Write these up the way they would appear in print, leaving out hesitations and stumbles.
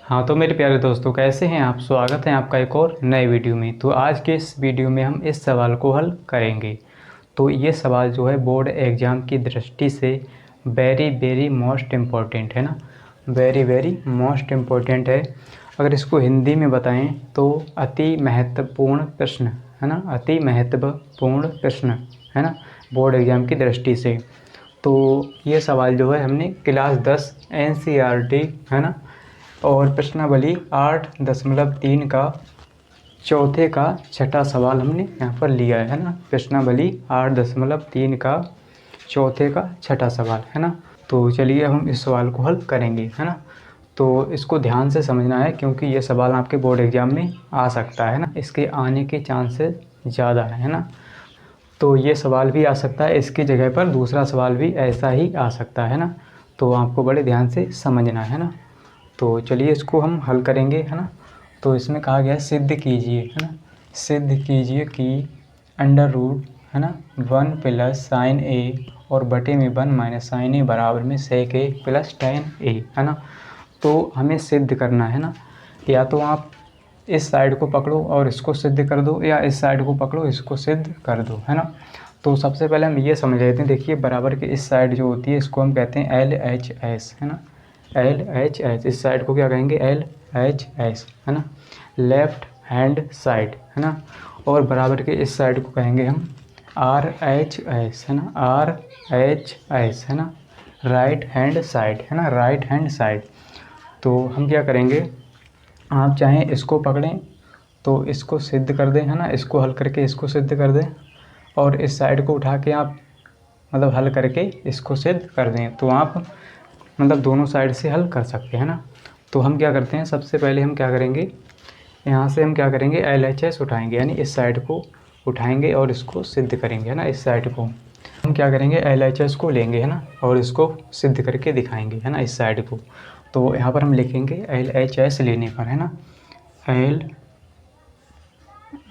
हाँ तो मेरे प्यारे दोस्तों, कैसे हैं आप। स्वागत है आपका एक और नए वीडियो में। तो आज के इस वीडियो में हम इस सवाल को हल करेंगे। तो ये सवाल जो है बोर्ड एग्ज़ाम की दृष्टि से वेरी वेरी मोस्ट इम्पॉर्टेंट है ना, वेरी वेरी मोस्ट इम्पॉर्टेंट है। अगर इसको हिंदी में बताएं तो अति महत्वपूर्ण प्रश्न है ना, अति महत्वपूर्ण प्रश्न है ना, बोर्ड एग्ज़ाम की दृष्टि से। तो ये सवाल जो है हमने क्लास 10 NCERT है ना, और प्रश्नावली 8.3 का चौथे का छठा सवाल हमने यहाँ पर लिया है ना। प्रश्नावली 8.3 का चौथे का छठा सवाल है ना। तो चलिए हम इस सवाल को हल करेंगे है ना। तो इसको ध्यान से समझना है क्योंकि ये सवाल आपके बोर्ड एग्ज़ाम में आ सकता है ना, इसके आने के चांसेस ज़्यादा है ना। तो ये सवाल भी आ सकता है, इसकी जगह पर दूसरा सवाल भी ऐसा ही आ सकता है ना। तो आपको बड़े ध्यान से समझना है ना। तो चलिए इसको हम हल करेंगे है ना। तो इसमें कहा गया है सिद्ध कीजिए है ना, सिद्ध कीजिए कि अंडर रूट है ना 1 प्लस साइन ए और बटे में 1 माइनस साइन ए बराबर में सेक ए प्लस tan ए है ना। तो हमें सिद्ध करना है ना, या तो आप इस साइड को पकड़ो और इसको सिद्ध कर दो, या इस साइड को पकड़ो इसको सिद्ध कर दो है ना। तो सबसे पहले हम ये समझ लेते हैं। देखिए बराबर के इस साइड जो होती है इसको हम कहते हैं LHS है ना, LHS। इस साइड को क्या कहेंगे, LHS है ना, लेफ्ट हैंड साइड है ना। और बराबर के इस साइड को कहेंगे हम RHS है ना, RHS है ना, राइट हैंड साइड है ना, राइट हैंड साइड। तो हम क्या करेंगे, आप चाहें इसको पकड़ें तो इसको सिद्ध कर दें है ना, इसको हल करके इसको सिद्ध कर दें, और इस साइड को उठा के आप मतलब हल करके इसको सिद्ध कर दें। तो आप मतलब दोनों साइड से हल कर सकते हैं ना। तो हम क्या करते हैं, सबसे पहले हम क्या करेंगे, यहाँ से हम क्या करेंगे LHS उठाएंगे, यानी इस साइड को उठाएंगे और इसको सिद्ध करेंगे है ना। इस साइड को हम क्या करेंगे LHS को लेंगे है ना, और इसको सिद्ध करके दिखाएंगे है ना, इस साइड को। तो यहाँ पर हम लिखेंगे LHS लेने पर है ना, L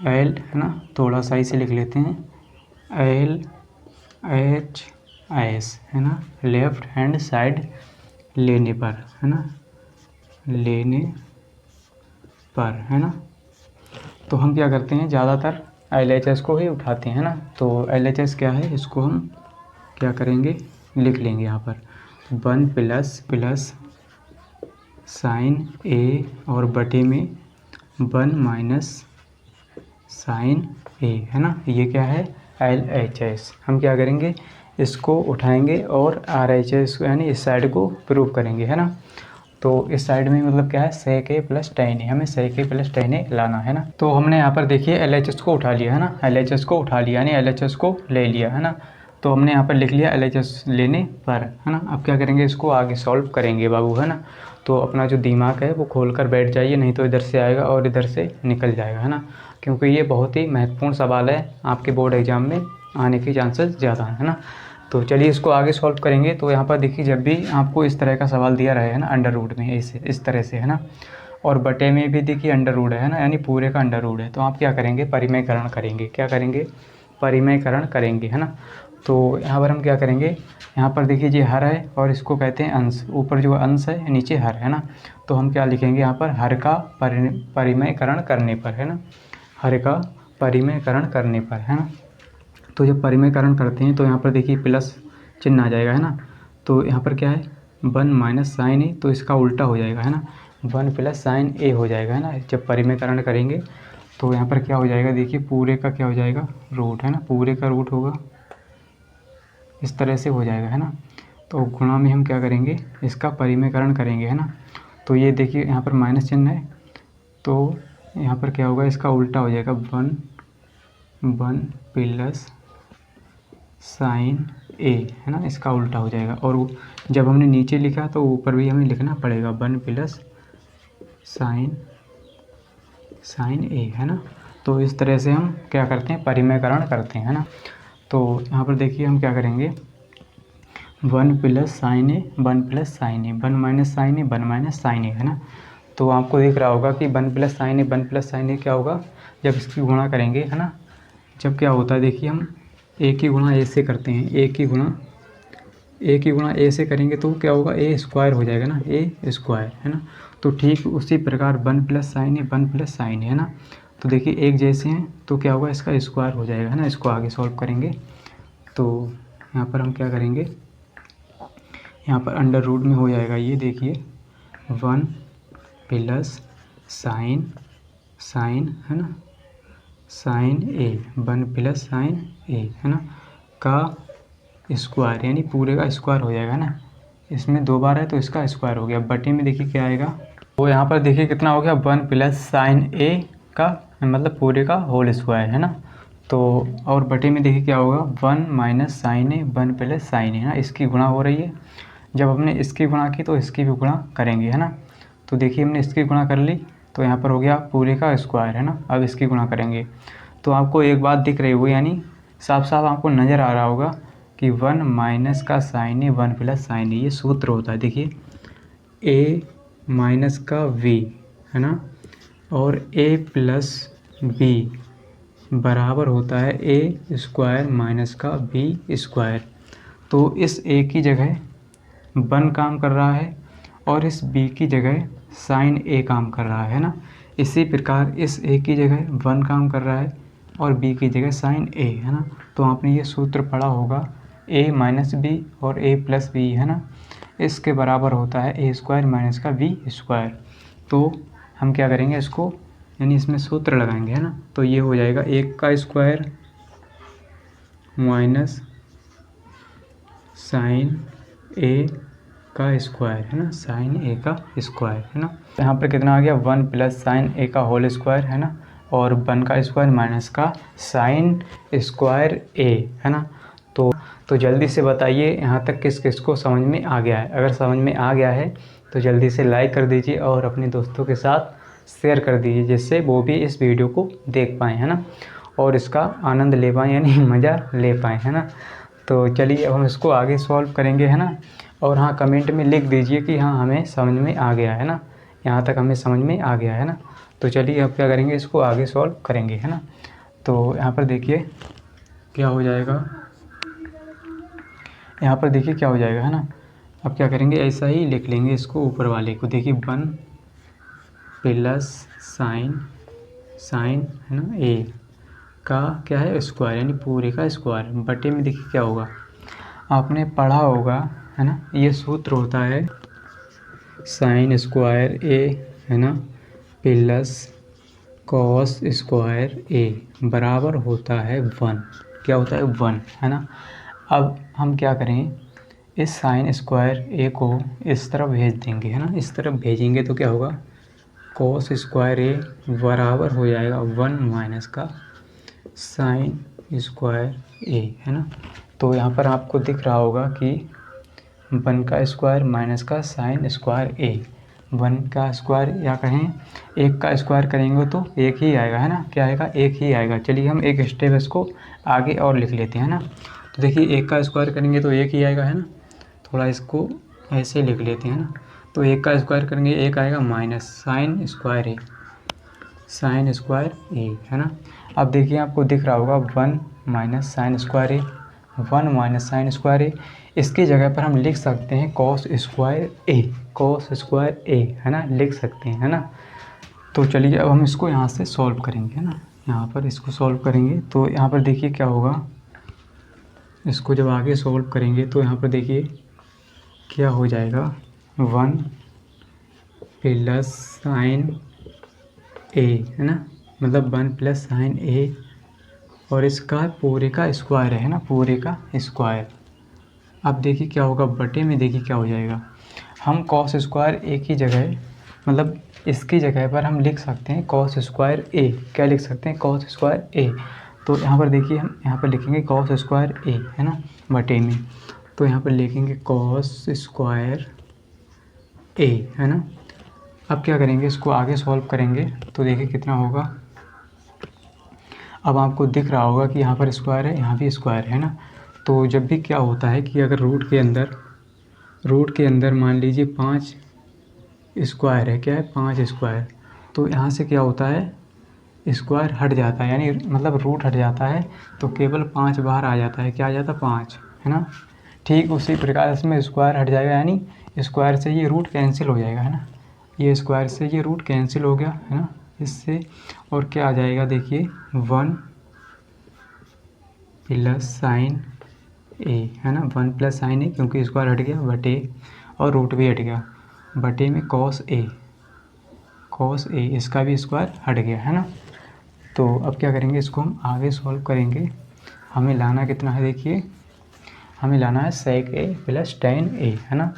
है ना, थोड़ा सा इसे लिख लेते हैं LHS है ना, लेफ्ट हैंड साइड लेने पर है ना, लेने पर है ना। तो हम क्या करते हैं, ज़्यादातर LHS को ही उठाते हैं ना। तो LHS क्या है, इसको हम क्या करेंगे, लिख लेंगे यहाँ पर 1 प्लस साइन ए और बटे में 1 माइनस साइन ए है ना। ये क्या है LHS। हम क्या करेंगे, इसको उठाएंगे और RHS यानी इस साइड को प्रूव करेंगे है ना। तो इस साइड में मतलब क्या है सेक ए प्लस tan ए, हमें सेक ए प्लस tan ए लाना है ना। तो हमने यहाँ पर देखिए LHS को उठा लिया है ना, LHS को उठा लिया यानी LHS को ले लिया है ना। तो हमने यहाँ पर लिख लिया LHS लेने पर है ना। अब क्या करेंगे, इसको आगे सॉल्व करेंगे बाबू है ना। तो अपना जो दिमाग है वो खोल कर बैठ जाइए, नहीं तो इधर से आएगा और इधर से निकल जाएगा है ना। क्योंकि ये बहुत ही महत्वपूर्ण सवाल है, आपके बोर्ड एग्ज़ाम में आने के चांसेस ज़्यादा है ना। तो चलिए इसको आगे सॉल्व करेंगे। तो यहाँ पर देखिए जब भी आपको इस तरह का सवाल दिया रहे है ना, अंडर रूट में इस तरह से है ना, और बटे में भी देखिए अंडर रूट है ना, यानी पूरे का अंडर रूट है। तो आप क्या करेंगे, परिमयकरण करेंगे। क्या करेंगे, परिमयकरण करेंगे है ना। तो यहाँ पर हम क्या करेंगे, यहाँ पर देखिए ये हर है और इसको कहते हैं अंश, ऊपर जो अंश है नीचे हर है ना। तो हम क्या लिखेंगे यहाँ पर, हर का परिमयकरण करने पर है ना, हर का परिमयकरण करने पर है ना। तो जब परिमयकरण करते हैं तो यहाँ पर देखिए प्लस चिन्ह आ जाएगा है ना। तो यहाँ पर क्या है 1 माइनस साइन ए, तो इसका उल्टा हो जाएगा है ना, 1 प्लस साइन ए हो जाएगा है ना। जब परिमयकरण करेंगे तो यहाँ पर क्या हो जाएगा, देखिए पूरे का क्या हो जाएगा, रूट है ना, पूरे का रूट होगा, इस तरह से हो जाएगा है ना। तो गुणा में हम क्या करेंगे, इसका परिमयकरण करेंगे है ना। तो ये देखिए यहाँ पर माइनस चिन्ह है, तो यहाँ पर क्या होगा, इसका उल्टा हो जाएगा 1 प्लस साइन ए है ना, इसका उल्टा हो जाएगा। और जब हमने नीचे लिखा तो ऊपर भी हमें लिखना पड़ेगा 1 प्लस साइन ए है ना। तो इस तरह से हम क्या करते हैं, परिमयकरण करते हैं ना। तो यहाँ पर देखिए हम क्या करेंगे, 1 प्लस साइन ए 1 प्लस साइन ए 1 माइनस साइन ए 1 माइनस साइन ए है ना। तो आपको दिख रहा होगा कि 1 प्लस साइन ए 1 प्लस साइन ए क्या होगा, जब इसकी गुणा करेंगे है ना। जब क्या होता है देखिए, हम ए की गुणा ए से करते हैं, ए की गुणा ए से करेंगे तो क्या होगा, ए स्क्वायर हो जाएगा ना, ए स्क्वायर है ना। तो ठीक उसी प्रकार 1 प्लस साइन ए 1 प्लस साइन है ना। तो देखिए एक जैसे हैं तो क्या होगा, इसका स्क्वायर हो जाएगा है ना। इसको आगे सॉल्व करेंगे तो यहाँ पर हम क्या करेंगे, यहाँ पर अंडर रूट में हो जाएगा ये देखिए 1 प्लस साइन है ना, साइन ए 1 प्लस साइन ए है ना का स्क्वायर, यानी पूरे का स्क्वायर हो जाएगा ना। इसमें 2 बार है तो इसका स्क्वायर हो गया। बटे में देखिए क्या आएगा, तो यहाँ पर देखिए कितना हो गया 1 प्लस साइन ए का मतलब पूरे का होल स्क्वायर है ना। तो और बटे में देखिए क्या होगा 1 माइनस साइन ए 1 प्लस साइन ए है ना। इसकी गुणा हो रही है, जब हमने इसकी गुणा की तो इसकी भी गुणा करेंगे है ना। तो देखिए हमने इसकी गुणा कर ली तो यहाँ पर हो गया पूरे का स्क्वायर है ना। अब इसकी गुणा करेंगे तो आपको एक बात दिख रही होगी, यानी साफ साफ आपको नज़र आ रहा होगा कि 1 माइनस का साइन ए 1 प्लस साइन ए ये सूत्र होता है। देखिए ए माइनस का वी है ना, और ए प्लस बी बराबर होता है ए स्क्वायर माइनस का बी स्क्वायर। तो इस ए की जगह 1 काम कर रहा है और इस बी की जगह साइन ए काम कर रहा है ना। इसी प्रकार इस ए की जगह 1 काम कर रहा है और बी की जगह साइन ए है ना। तो आपने ये सूत्र पढ़ा होगा ए माइनस बी और ए प्लस बी है ना, इसके बराबर होता है ए स्क्वायर माइनस का बी स्क्वायर। तो हम क्या करेंगे इसको, यानी इसमें सूत्र लगाएंगे है ना। तो ये हो जाएगा 1 का स्क्वायर माइनस साइन ए का स्क्वायर है ना, साइन ए का स्क्वायर है ना। यहाँ पर कितना आ गया 1 प्लस साइन ए का होल स्क्वायर है ना, और 1 का स्क्वायर माइनस का साइन स्क्वायर ए है ना। तो जल्दी से बताइए यहाँ तक किस किस को समझ में आ गया है। अगर समझ में आ गया है तो जल्दी से लाइक कर दीजिए और अपने दोस्तों के साथ शेयर कर दीजिए, जिससे वो भी इस वीडियो को देख पाएँ है ना, और इसका आनंद ले पाएँ यानी मज़ा ले पाएँ है ना। तो चलिए अब हम इसको आगे सॉल्व करेंगे है ना। और हाँ कमेंट में लिख दीजिए कि हाँ हमें समझ में आ गया है ना, यहाँ तक हमें समझ में आ गया है ना। तो चलिए अब क्या करेंगे, इसको आगे सॉल्व करेंगे है ना। तो यहाँ पर देखिए क्या हो जाएगा, यहाँ पर देखिए क्या हो जाएगा है ना। अब क्या करेंगे, ऐसा ही लिख लेंगे इसको ऊपर वाले को। देखिए 1 प्लस साइन है ना ए का क्या है स्क्वायर, यानी पूरे का स्क्वायर। बटे में देखिए क्या होगा, आपने पढ़ा होगा है ना, ये सूत्र होता है साइन स्क्वायर ए है ना प्लस कॉस स्क्वायर ए बराबर होता है 1। क्या होता है 1 है ना। अब हम क्या करें, इस साइन स्क्वायर ए को इस तरफ भेज देंगे है ना। इस तरफ भेजेंगे तो क्या होगा, कॉस स्क्वायर ए बराबर हो जाएगा 1 माइनस का साइन स्क्वायर ए है ना। तो यहाँ पर आपको दिख रहा होगा कि 1 का स्क्वायर माइनस का साइन स्क्वायर ए, 1 का स्क्वायर या कहें 1 का स्क्वायर करेंगे तो 1 ही आएगा है ना। क्या आएगा, 1 ही आएगा। चलिए हम एक स्टेप इसको आगे और लिख लेते हैं ना। तो देखिए 1 का स्क्वायर करेंगे तो 1 ही आएगा है ना। थोड़ा इसको ऐसे लिख लेते हैं ना। तो 1 का स्क्वायर करेंगे 1 आएगा माइनस साइन स्क्वायर ए है ना। अब देखिए आपको दिख रहा होगा 1 माइनस साइन स्क्वायर ए, 1 माइनस साइन स्क्वायर ए। इसकी जगह पर हम लिख सकते हैं कॉस स्क्वायर ए है ना, लिख सकते हैं है ना। तो चलिए अब हम इसको यहाँ से सॉल्व करेंगे है ना। यहाँ पर इसको सॉल्व करेंगे तो यहाँ पर देखिए क्या होगा, इसको जब आगे सॉल्व करेंगे तो यहाँ पर देखिए क्या हो जाएगा 1 प्लस साइन ए है ना, मतलब 1 प्लस साइन ए और इसका पूरे का स्क्वायर है ना, पूरे का स्क्वायर। अब देखिए क्या होगा, बटे में देखिए क्या हो जाएगा, हम कॉस स्क्वायर ए की जगह मतलब इसकी जगह पर हम लिख सकते हैं कॉस स्क्वायर ए। क्या लिख सकते हैं, कॉस स्क्वायर ए। तो यहाँ पर देखिए हम यहाँ पर लिखेंगे कॉस स्क्वायर ए है ना बटे में। तो यहाँ पर लिखेंगे कॉस स्क्वायर ए है ना। अब क्या करेंगे, इसको आगे सॉल्व करेंगे तो देखिए कितना होगा। अब आपको दिख रहा होगा कि यहाँ पर स्क्वायर है, यहाँ भी स्क्वायर है ना। तो जब भी क्या होता है कि अगर रूट के अंदर मान लीजिए 5 स्क्वायर है, क्या है 5 स्क्वायर, तो यहाँ से क्या होता है स्क्वायर हट जाता है, यानी मतलब रूट हट जाता है तो केवल 5 बाहर आ जाता है। क्या आ जाता है 5 है ना। ठीक उसी प्रकार इसमें स्क्वायर हट जाएगा, यानी स्क्वायर से ये रूट कैंसिल हो जाएगा है ना। ये स्क्वायर से ये रूट कैंसिल हो गया है ना इससे, और क्या आ जाएगा देखिए 1 प्लस साइन ए है ना, 1 प्लस साइन ए क्योंकि स्क्वायर हट गया बटे और रूट भी हट गया बटे में कॉस ए इसका भी स्क्वायर हट गया है ना। तो अब क्या करेंगे, इसको हम आगे सॉल्व करेंगे। हमें लाना कितना है देखिए, हमें लाना है सेक ए प्लस टेन ए है ना।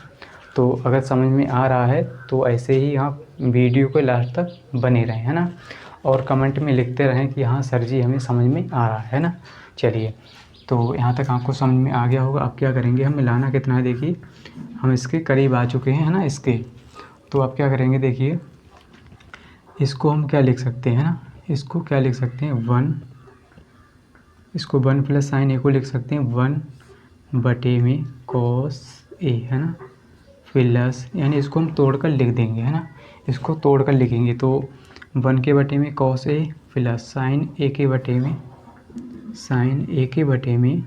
तो अगर समझ में आ रहा है तो ऐसे ही आप वीडियो को लास्ट तक बने रहें है ना, और कमेंट में लिखते रहें कि हाँ सर जी हमें समझ में आ रहा है ना। चलिए, तो यहाँ तक आपको समझ में आ गया होगा। अब क्या करेंगे, हमें लाना कितना है देखिए, हम इसके करीब आ चुके हैं है ना इसके। तो अब क्या करेंगे देखिए, इसको हम क्या लिख सकते हैं ना, इसको क्या लिख सकते हैं 1, इसको 1 प्लस साइन ए को लिख सकते हैं 1 बटे में कॉस ए है ना, प्लस यानी इसको हम तोड़कर लिख देंगे है ना, इसको तोड़कर लिखेंगे तो 1 के बटे में कॉस ए प्लस साइन ए के बटे में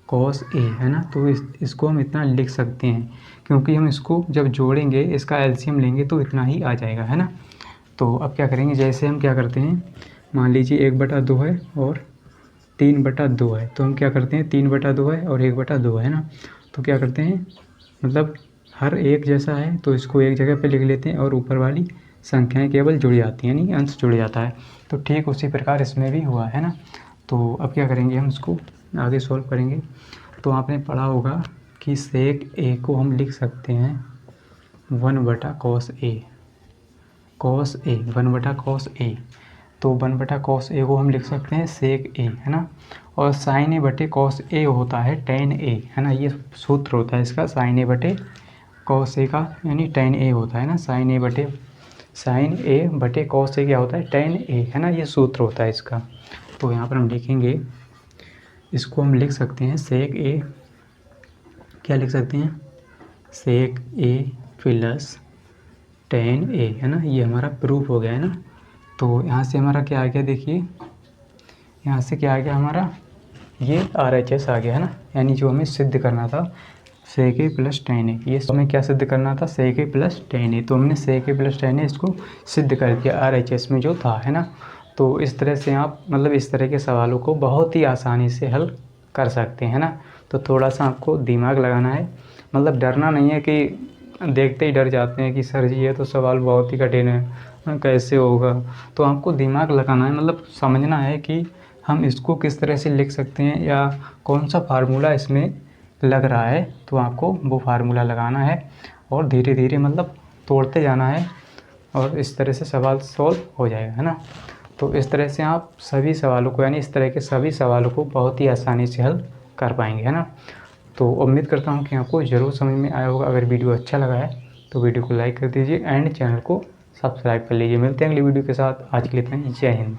कॉस ए है ना। तो इसको हम इतना लिख सकते हैं क्योंकि हम इसको जब जोड़ेंगे इसका एलसीएम लेंगे तो इतना ही आ जाएगा है ना। तो अब क्या करेंगे, जैसे हम क्या करते हैं, मान लीजिए 1/2 है और 3/2 है, तो हम क्या करते हैं 3/2 है और 1/2 है ना, तो क्या करते हैं मतलब हर एक जैसा है तो इसको एक जगह पे लिख लेते हैं और ऊपर वाली संख्याएं केवल जुड़ जाती हैं, यानी अंश जुड़ जाता है। तो ठीक उसी प्रकार इसमें भी हुआ है ना। तो अब क्या करेंगे, हम इसको आगे सॉल्व करेंगे। तो आपने पढ़ा होगा कि सेक ए को हम लिख सकते हैं 1/cos ए, 1/cos ए। तो 1/cos ए को हम लिख सकते हैं सेक ए है ना, और साइन ए बटे कॉस ए होता है टेन ए है ना, ये सूत्र होता है इसका, साइन ए बटे कॉस ए का यानी टेन ए होता है ना, साइन ए बटे कॉस ए क्या होता है टेन ए है ना, ये सूत्र होता है इसका। तो यहाँ पर हम लिखेंगे, इसको हम लिख सकते हैं सेक ए, क्या लिख सकते हैं सेक ए प्लस टेन ए है ना, ये हमारा प्रूफ हो गया है ना। तो यहाँ से हमारा क्या आ गया देखिए, यहाँ से क्या आ गया हमारा, ये RHS आ गया है ना, यानी जो हमें सिद्ध करना था सेक ए प्लस टेन ए, ये हमें क्या सिद्ध करना था सेक ए प्लस टेन ए, तो हमने सेक ए प्लस टेन ए इसको सिद्ध कर दिया RHS में जो था है ना। तो इस तरह से आप मतलब इस तरह के सवालों को बहुत ही आसानी से हल कर सकते हैं ना। तो थोड़ा सा आपको दिमाग लगाना है, मतलब डरना नहीं है कि देखते ही डर जाते हैं कि सर जी ये तो सवाल बहुत ही कठिन है, कैसे होगा। तो आपको दिमाग लगाना है, मतलब समझना है कि हम इसको किस तरह से लिख सकते हैं या कौन सा फार्मूला इसमें लग रहा है, तो आपको वो फार्मूला लगाना है और धीरे धीरे मतलब तोड़ते जाना है और इस तरह से सवाल सॉल्व हो जाएगा है ना। तो इस तरह से आप सभी सवालों को यानी इस तरह के सभी सवालों को बहुत ही आसानी से हल कर पाएंगे है ना। तो उम्मीद करता हूँ कि आपको ज़रूर समझ में आया होगा। अगर वीडियो अच्छा लगा है तो वीडियो को लाइक कर दीजिए एंड चैनल को सब्सक्राइब कर लीजिए। मिलते हैं अगली वीडियो के साथ, आज के लिए इतना ही, जय हिंद।